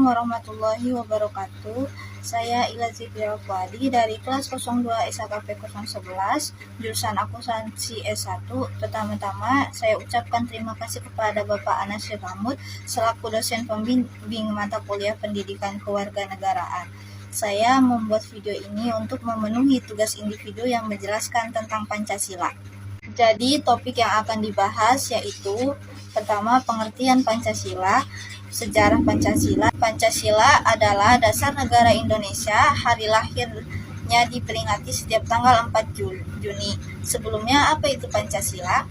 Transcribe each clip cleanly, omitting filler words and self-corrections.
warahmatullahi wabarakatuh. Saya Ila Zikria Fuadi dari kelas 02 SKP 011, jurusan akuntansi S1. Pertama-tama, saya ucapkan terima kasih kepada Bapak Anas Syekhamud selaku dosen pembimbing mata kuliah Pendidikan Kewarganegaraan. Saya membuat video ini untuk memenuhi tugas individu yang menjelaskan tentang Pancasila. Jadi, topik yang akan dibahas yaitu pertama, pengertian Pancasila, sejarah Pancasila. Pancasila adalah dasar negara Indonesia. Hari lahirnya diperingati setiap tanggal 4 Juni. Sebelumnya, apa itu Pancasila?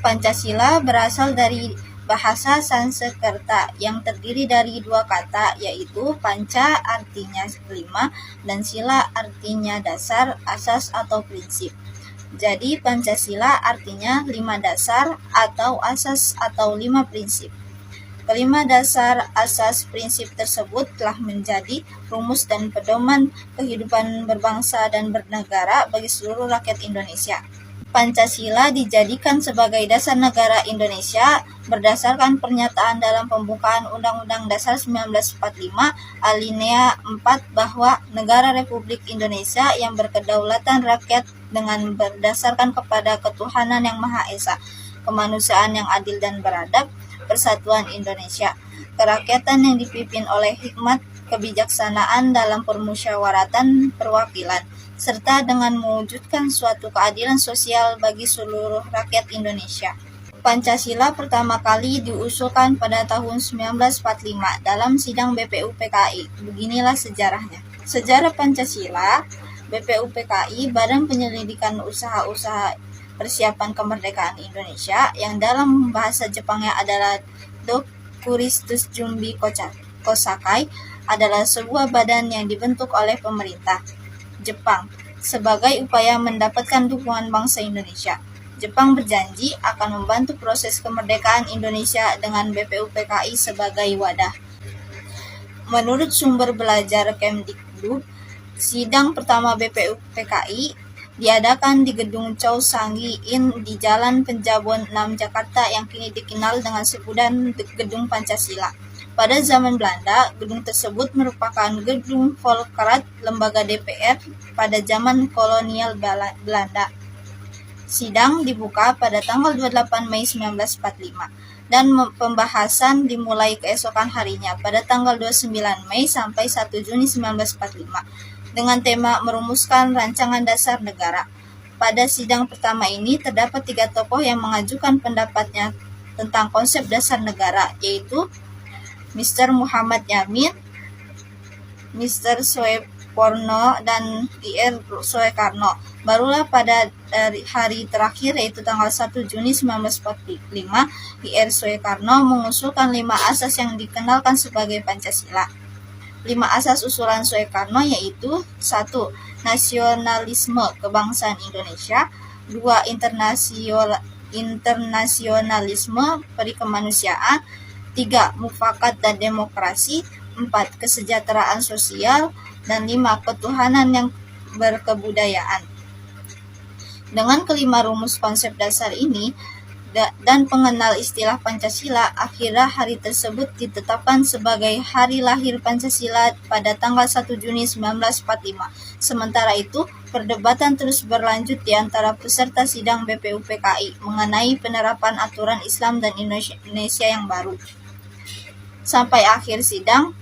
Pancasila berasal dari bahasa Sanskerta yang terdiri dari dua kata, yaitu panca artinya 5 dan sila artinya dasar, asas atau prinsip. Jadi Pancasila artinya 5 dasar atau asas atau 5 prinsip. Kelima dasar asas prinsip tersebut telah menjadi rumus dan pedoman kehidupan berbangsa dan bernegara bagi seluruh rakyat Indonesia. Pancasila dijadikan sebagai dasar negara Indonesia berdasarkan pernyataan dalam pembukaan Undang-Undang Dasar 1945 alinea 4 bahwa negara Republik Indonesia yang berkedaulatan rakyat dengan berdasarkan kepada ketuhanan yang Maha Esa, kemanusiaan yang adil dan beradab, persatuan Indonesia, kerakyatan yang dipimpin oleh hikmat kebijaksanaan dalam permusyawaratan perwakilan, serta dengan mewujudkan suatu keadilan sosial bagi seluruh rakyat Indonesia. Pancasila pertama kali diusulkan pada tahun 1945 dalam sidang BPUPKI. Beginilah sejarahnya. Sejarah Pancasila, BPUPKI, Badan Penyelidikan Usaha-Usaha Persiapan Kemerdekaan Indonesia, yang dalam bahasa Jepangnya adalah Dokuristus Jumbi Kosakai, adalah sebuah badan yang dibentuk oleh pemerintah Jepang sebagai upaya mendapatkan dukungan bangsa Indonesia. Jepang berjanji akan membantu proses kemerdekaan Indonesia dengan BPUPKI sebagai wadah. Menurut sumber belajar Kemdikbud, sidang pertama BPUPKI diadakan di Gedung Chow Sanggi In di Jalan Penjabon 6 Jakarta yang kini dikenal dengan sebutan Gedung Pancasila. Pada zaman Belanda, gedung tersebut merupakan gedung Volkrat, lembaga DPR pada zaman kolonial Belanda. Sidang dibuka pada tanggal 28 Mei 1945 dan pembahasan dimulai keesokan harinya pada tanggal 29 Mei sampai 1 Juni 1945 dengan tema merumuskan rancangan dasar negara. Pada sidang pertama ini terdapat 3 tokoh yang mengajukan pendapatnya tentang konsep dasar negara, yaitu Mr. Muhammad Yamin, Mr. Soeporno, dan Ir Soekarno. Barulah pada hari terakhir, yaitu tanggal 1 Juni 1945, Ir Soekarno mengusulkan 5 asas yang dikenalkan sebagai Pancasila. 5 asas usulan Soekarno yaitu 1. Nasionalisme kebangsaan Indonesia, 2. Internasionalisme perikemanusiaan, 3. Mufakat dan demokrasi, 4. Kesejahteraan sosial, dan 5. Ketuhanan yang berkebudayaan. Dengan kelima rumus konsep dasar ini dan pengenal istilah Pancasila, akhirnya hari tersebut ditetapkan sebagai hari lahir Pancasila pada tanggal 1 Juni 1945. Sementara itu, perdebatan terus berlanjut di antara peserta sidang BPUPKI mengenai penerapan aturan Islam dan Indonesia yang baru. Sampai akhir sidang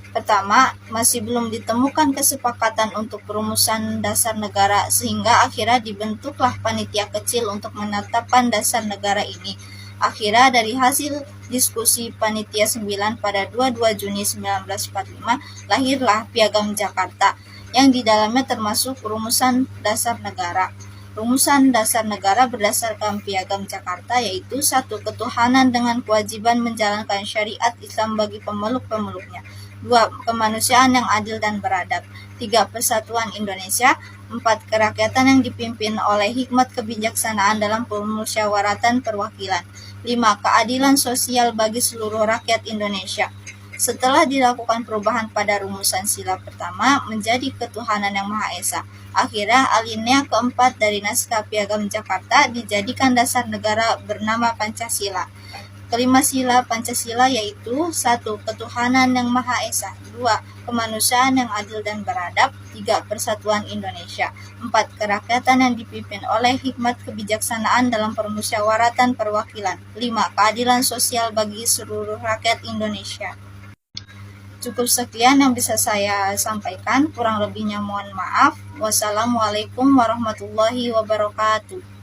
pertama, masih belum ditemukan kesepakatan untuk perumusan dasar negara, sehingga akhirnya dibentuklah panitia kecil untuk menetapkan dasar negara ini. Akhirnya dari hasil diskusi panitia 9 pada 22 Juni 1945, lahirlah Piagam Jakarta, yang di dalamnya termasuk rumusan dasar negara. Rumusan dasar negara berdasarkan Piagam Jakarta yaitu 1. Ketuhanan dengan kewajiban menjalankan syariat Islam bagi pemeluk-pemeluknya, 2. Kemanusiaan yang adil dan beradab, 3. Persatuan Indonesia, 4. Kerakyatan yang dipimpin oleh hikmat kebijaksanaan dalam permusyawaratan perwakilan, 5. Keadilan sosial bagi seluruh rakyat Indonesia. Setelah dilakukan perubahan pada rumusan sila pertama menjadi ketuhanan yang Maha Esa, akhirnya alinea keempat dari naskah Piagam Jakarta dijadikan dasar negara bernama Pancasila. kelima sila Pancasila yaitu 1. Ketuhanan yang Maha Esa, 2. Kemanusiaan yang adil dan beradab, 3. Persatuan Indonesia, 4. Kerakyatan yang dipimpin oleh hikmat kebijaksanaan dalam permusyawaratan perwakilan, 5. Keadilan sosial bagi seluruh rakyat Indonesia. Cukup sekian yang bisa saya sampaikan, kurang lebihnya mohon maaf. Wassalamualaikum warahmatullahi wabarakatuh.